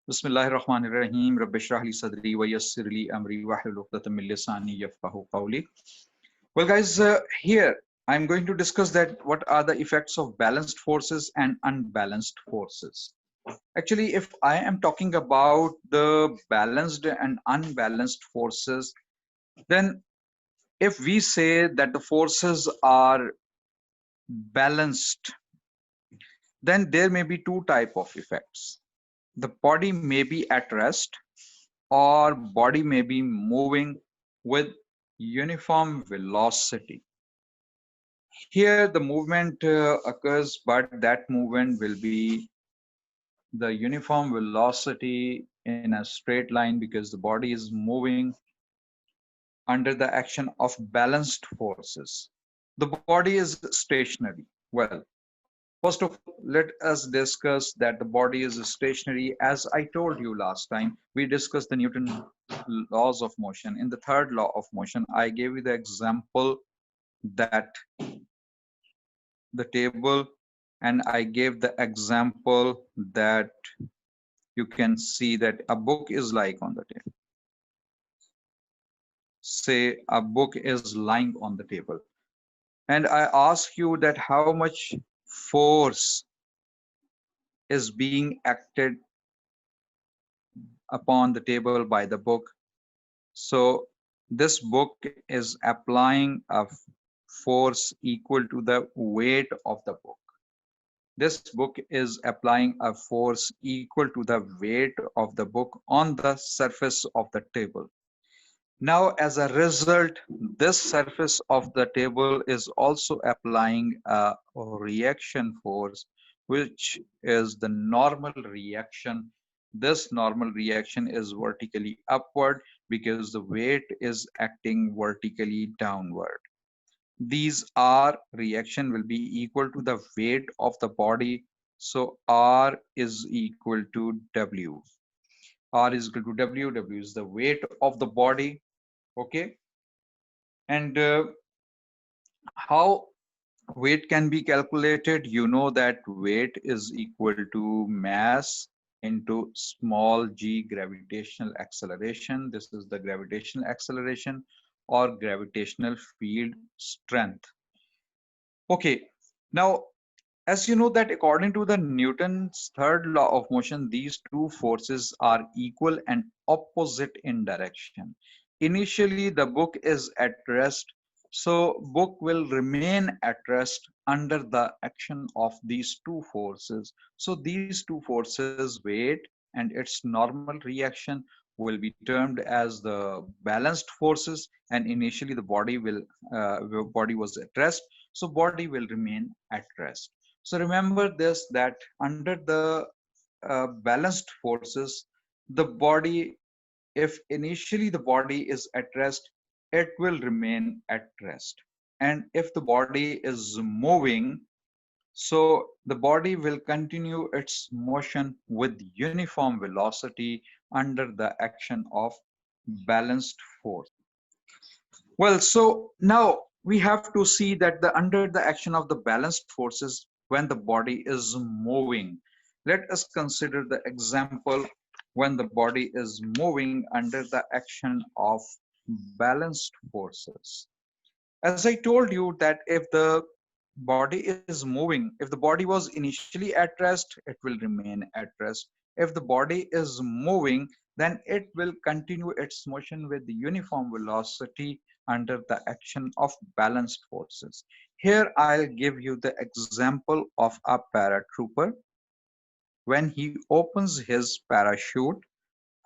Bismillahirrahmanirrahim. Rabbi shrah li sadri wa yassir li amri wahlul 'uqdatam min lisani yafqahu qawli. Well, guys, here I'm going to discuss that what are the effects of balanced forces and unbalanced forces. Actually, if I am talking about the balanced and unbalanced forces, then if we say that the forces are balanced, then there may be two type of effects. The body may be at rest or body may be moving with uniform velocity. Here the movement occurs, but that movement will be the uniform velocity in a straight line because the body is moving under the action of balanced forces. The body is stationary. Well, first of all, let us discuss that the body is stationary. As I told you last time, we discussed the Newton laws of motion. In the third law of motion, I gave you the example that the table, and I gave the example that you can see that a book is like on the table. Say a book is lying on the table. And I ask you that how much force is being acted upon the table by the book. So this book is applying a force equal to the weight of the book. This book is applying a force equal to the weight of the book on the surface of the table. Now, as a result, this surface of the table is also applying a reaction force, which is the normal reaction. This normal reaction is vertically upward because the weight is acting vertically downward. These R reaction will be equal to the weight of the body. So R is equal to W. R is equal to W. W is the weight of the body. Okay. And how weight can be calculated? You know that weight is equal to mass into small g gravitational acceleration. This is the gravitational acceleration or gravitational field strength. Okay. Now, as you know that according to the Newton's third law of motion, these two forces are equal and opposite in direction. Initially, the book is at rest, so book will remain at rest under the action of these two forces. So these two forces, weight and its normal reaction, will be termed as the balanced forces, and initially the body was at rest, so body will remain at rest. So remember this, that under the balanced forces, the body, if initially the body is at rest, it will remain at rest. And if the body is moving, so the body will continue its motion with uniform velocity under the action of balanced force. Well, so now we have to see that under the action of the balanced forces, when the body is moving, let us consider the example when the body is moving under the action of balanced forces. As I told you that if the body is moving, if the body was initially at rest, it will remain at rest. If the body is moving, then it will continue its motion with the uniform velocity under the action of balanced forces. Here I'll give you the example of a paratrooper. When he opens his parachute,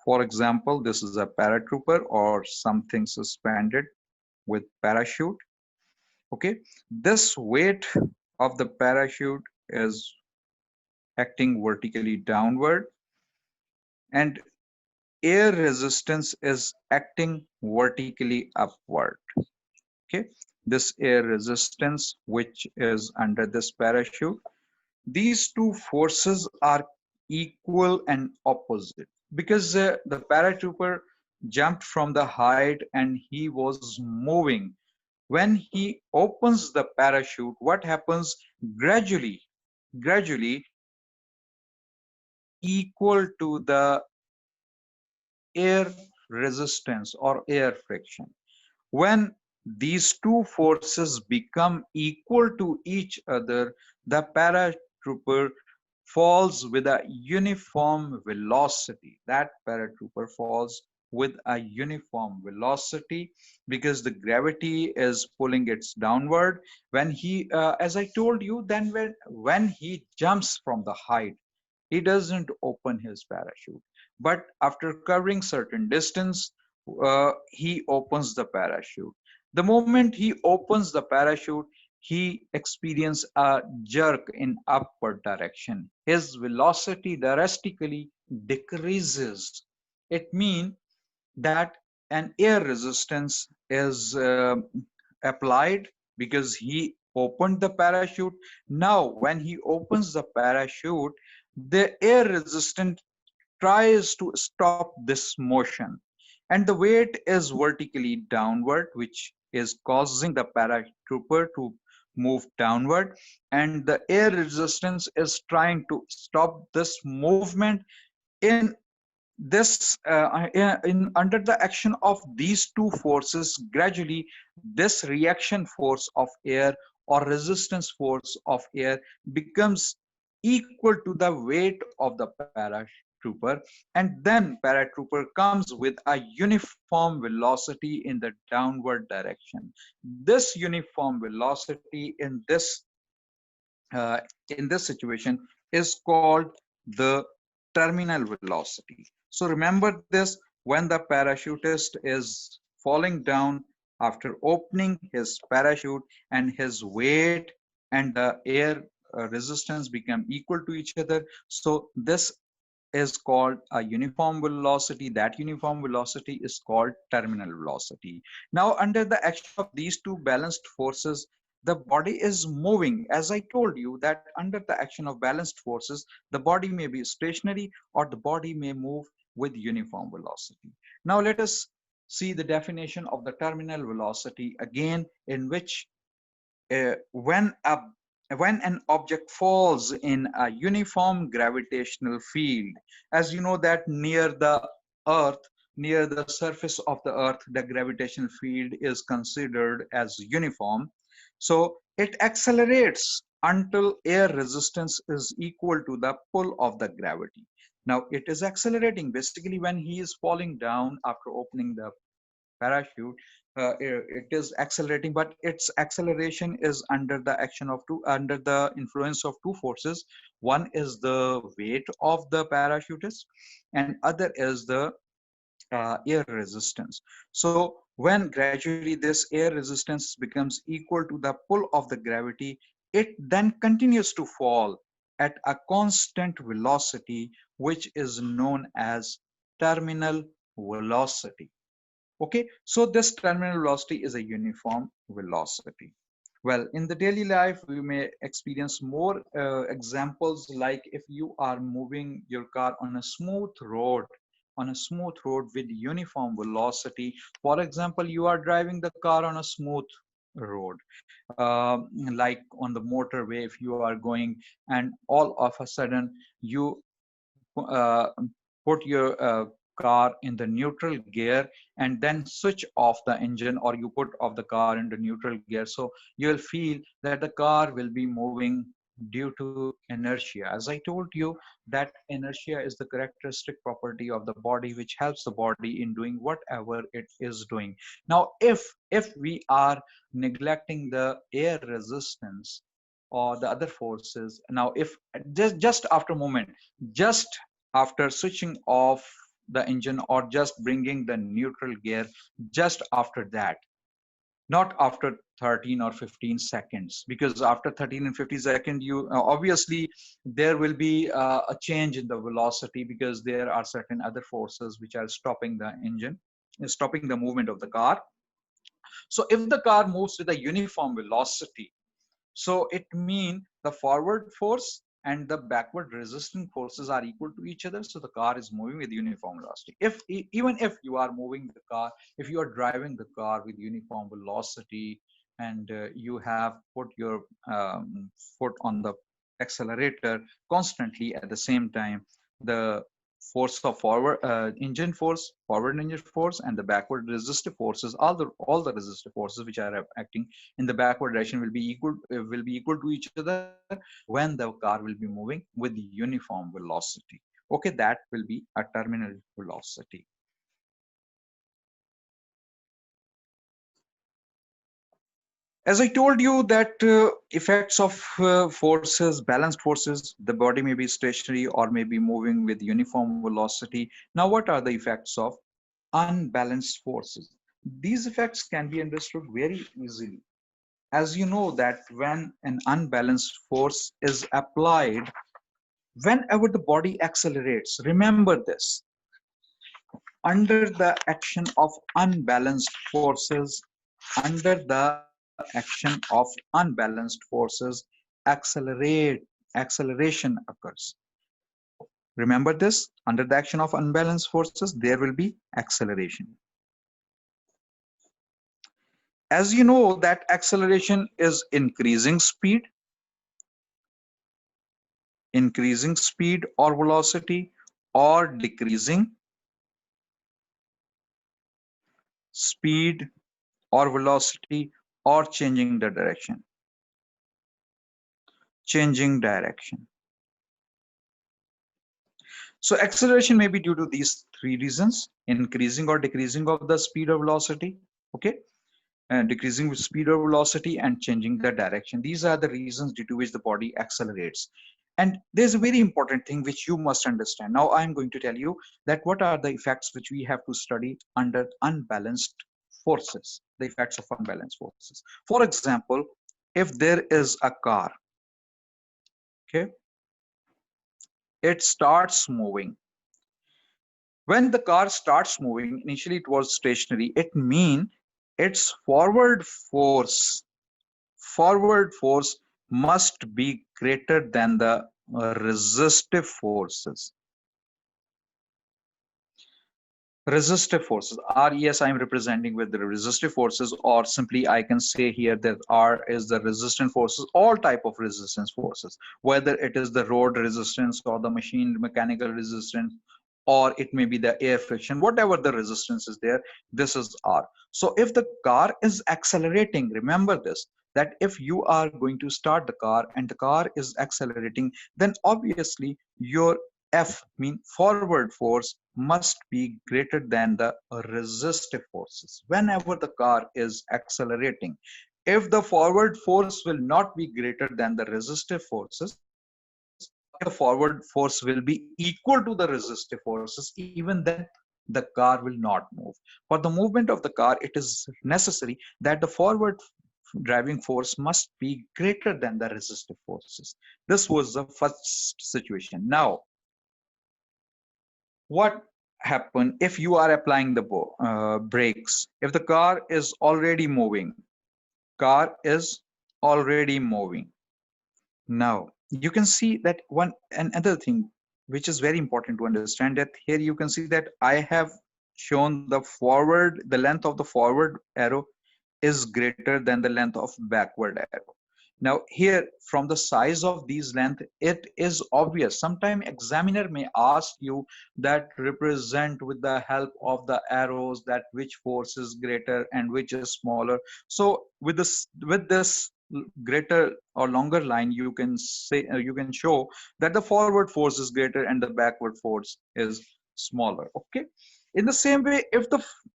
for example, this is a paratrooper or something suspended with parachute. Okay, this weight of the parachute is acting vertically downward, and air resistance is acting vertically upward. Okay, this air resistance which is under this parachute, these two forces are equal and opposite because the paratrooper jumped from the height and he was moving. When he opens the parachute, what happens? Gradually, the weight is equal to the air resistance or air friction. When these two forces become equal to each other, the paratrooper falls with a uniform velocity. That paratrooper falls with a uniform velocity because the gravity is pulling it downward. When he, as I told you, then when he jumps from the height, he doesn't open his parachute. But after covering certain distance, he opens the parachute. The moment he opens the parachute, he experiences a jerk in upward direction. His velocity drastically decreases. It means that an air resistance is applied because he opened the parachute. Now, when he opens the parachute, the air resistance tries to stop this motion, and the weight is vertically downward, which is causing the paratrooper to move downward, and the air resistance is trying to stop this movement. In this in under the action of these two forces, gradually this reaction force of air or resistance force of air becomes equal to the weight of the paratrooper, and then paratrooper comes with a uniform velocity in the downward direction. This uniform velocity uh, in this situation is called the terminal velocity. So remember this: when the parachutist is falling down after opening his parachute, and his weight and the air resistance become equal to each other. So this is called a uniform velocity. That uniform velocity is called terminal velocity. Now, under the action of these two balanced forces, the body is moving. As I told you, that under the action of balanced forces, the body may be stationary or the body may move with uniform velocity. Now, let us see the definition of the terminal velocity again, in which uh, when a when an object falls in a uniform gravitational field, as you know that near the surface of the earth, the gravitational field is considered as uniform. So it accelerates until air resistance is equal to the pull of the gravity. Now it is accelerating basically when he is falling down after opening the parachute. It is accelerating, but its acceleration is under the influence of two forces. One is the weight of the parachutist, and other is the air resistance. So when gradually this air resistance becomes equal to the pull of the gravity, it then continues to fall at a constant velocity, which is known as terminal velocity. Okay, so this terminal velocity is a uniform velocity. Well, in the daily life, we may experience more examples, like if you are moving your car on a smooth road with uniform velocity. For example, you are driving the car on a smooth road, like on the motorway, if you are going, and all of a sudden you uh, put your car in the neutral gear and then switch off the engine, or you put off the car into neutral gear, so you'll feel that the car will be moving due to inertia. As I told you, that inertia is the characteristic property of the body which helps the body in doing whatever it is doing. Now if we are neglecting the air resistance or the other forces, now if just after a moment, just after switching off the engine or just bringing the neutral gear, just after that, not after 13 or 15 seconds, because after 13 and 50 seconds, you obviously there will be a change in the velocity, because there are certain other forces which are stopping the engine, stopping the movement of the car. So if the car moves with a uniform velocity, so it means the forward force and the backward resisting forces are equal to each other. So the car is moving with uniform velocity. Even if you are moving the car, if you are driving the car with uniform velocity, and you have put your foot on the accelerator constantly at the same time, the force of forward engine force, forward engine force, and the backward resistive forces. All the resistive forces which are acting in the backward direction will be equal to each other when the car will be moving with uniform velocity. Okay, that will be a terminal velocity. As I told you that effects of forces, balanced forces, the body may be stationary or may be moving with uniform velocity. Now, what are the effects of unbalanced forces? These effects can be understood very easily. As you know that when an unbalanced force is applied, whenever the body accelerates, remember this, under the action of unbalanced forces, under the action of unbalanced forces, acceleration occurs. Remember this, under the action of unbalanced forces, there will be acceleration. As you know that acceleration is increasing speed or velocity, or decreasing speed or velocity, or changing the direction. Changing direction. So acceleration may be due to these three reasons: increasing or decreasing of the speed or velocity, okay, and decreasing with speed or velocity, and changing the direction. These are the reasons due to which the body accelerates. And there's a very important thing which you must understand. Now I'm going to tell you that what are the effects which we have to study under unbalanced forces, the effects of unbalanced forces. For example, if there is a car, okay, it starts moving. When the car starts moving, initially it was stationary, it means its forward force must be greater than the resistive forces. Resistive forces, res I am representing with the resistive forces, or simply I can say here that R is the resistant forces, all type of resistance forces, whether it is the road resistance or the machine mechanical resistance, or it may be the air friction, whatever the resistance is there, this is R. So if the car is accelerating, remember this, that if you are going to start the car and the car is accelerating, then obviously your F mean forward force must be greater than the resistive forces whenever the car is accelerating. If the forward force will not be greater than the resistive forces, or if the forward force will be equal to the resistive forces, even then the car will not move. For the movement of the car, it is necessary that the forward driving force must be greater than the resistive forces. This was the first situation. Now, what happen if you are applying the brakes? If the car is already moving, car is already moving. Now you can see that one another thing which is very important to understand, that here you can see that I have shown the length of the forward arrow is greater than the length of backward arrow. Now here, from the size of these length, it is obvious. Sometime examiner may ask you that represent with the help of the arrows that which force is greater and which is smaller. So with this greater or longer line, you can say you can show that the forward force is greater and the backward force is smaller. Okay. In the same way,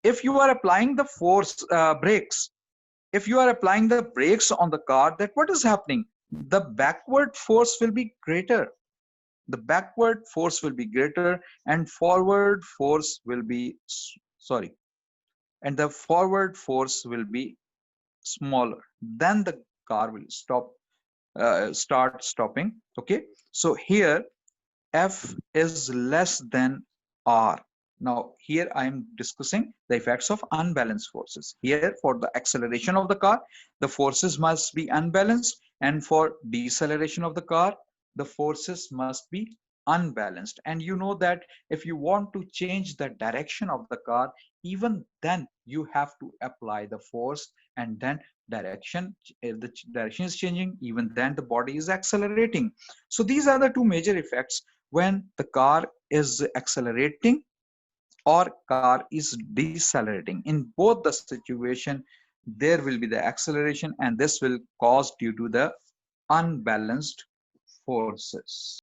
if you are applying the force brakes, if you are applying the brakes on the car, that what is happening? The backward force will be greater. The backward force will be greater, and forward force will be sorry, and the forward force will be smaller. Then the car will start stopping. Okay, so here F is less than R. Now here I am discussing the effects of unbalanced forces. Here for the acceleration of the car, the forces must be unbalanced, and for deceleration of the car, the forces must be unbalanced. And you know that if you want to change the direction of the car, even then you have to apply the force, and then if the direction is changing, even then the body is accelerating. So these are the two major effects when the car is accelerating or car is decelerating. In both the situation, there will be the acceleration, and this will cause due to the unbalanced forces.